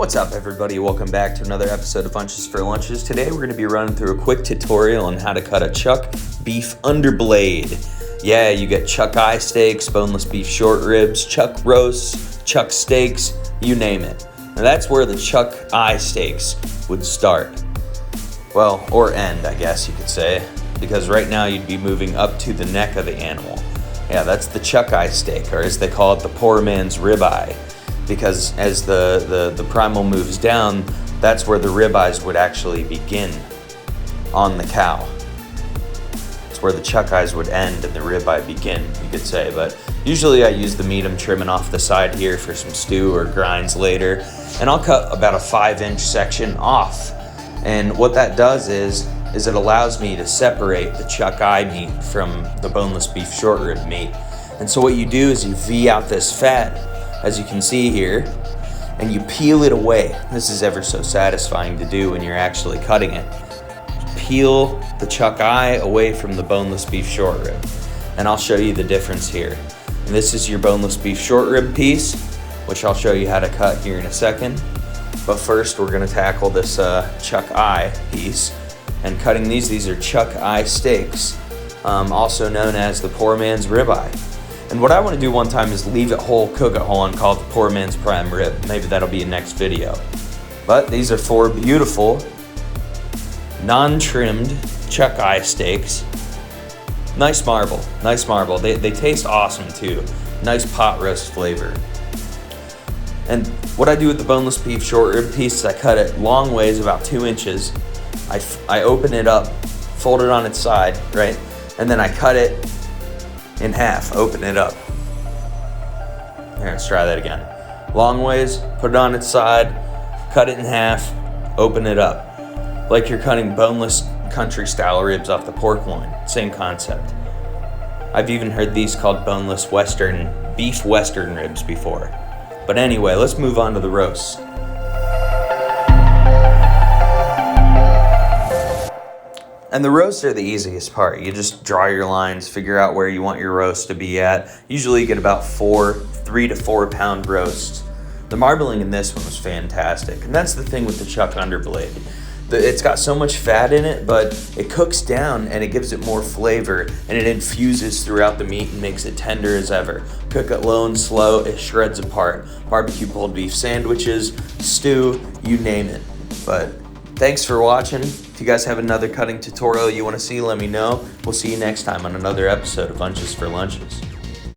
What's up, everybody? Welcome back to another episode of Untch for Lunches. Today we're going to be running through a quick tutorial on how to cut a chuck beef underblade. Yeah, you get chuck eye steaks, boneless beef short ribs, chuck roasts, chuck steaks, you name it. Now that's where the chuck eye steaks would start. Well, or end, I guess you could say, because right now you'd be moving up to the neck of the animal. Yeah, that's the chuck eye steak, or as they call it, the poor man's ribeye. Because as the primal moves down, that's where the ribeyes would actually begin on the cow. It's where the chuck eyes would end and the ribeye begin, you could say. But usually I use the meat I'm trimming off the side here for some stew or grinds later. And I'll cut about a 5-inch section off. And what that does is it allows me to separate the chuck eye meat from the boneless beef short rib meat. And so what you do is you V out this fat, as you can see here, and you peel it away. This is ever so satisfying to do when you're actually cutting it. Peel the chuck eye away from the boneless beef short rib. And I'll show you the difference here. And this is your boneless beef short rib piece, which I'll show you how to cut here in a second. But first we're gonna tackle this chuck eye piece. And cutting these are chuck eye steaks, also known as the poor man's ribeye. And what I want to do one time is leave it whole, cook it whole, and call it the poor man's prime rib. Maybe that'll be a next video. But these are 4 beautiful, non-trimmed chuck eye steaks. Nice marble, nice marble. They taste awesome too. Nice pot roast flavor. And what I do with the boneless beef short rib piece is I cut it long ways, about 2 inches. I open it up, fold it on its side, right? And then I cut it in half, open it up. Here, let's try that again. Long ways, put it on its side, cut it in half, open it up. Like you're cutting boneless country style ribs off the pork loin. Same concept. I've even heard these called boneless beef western ribs before. But anyway, let's move on to the roasts. And the roasts are the easiest part. You just draw your lines, figure out where you want your roast to be at. Usually you get about 3 to 4 pound roasts. The marbling in this one was fantastic. And that's the thing with the chuck underblade. It's got so much fat in it, but it cooks down and it gives it more flavor, and it infuses throughout the meat and makes it tender as ever. Cook it low and slow, it shreds apart. Barbecue pulled beef sandwiches, stew, you name it. But thanks for watching. If you guys have another cutting tutorial you want to see, let me know. We'll see you next time on another episode of Untch for Lunches.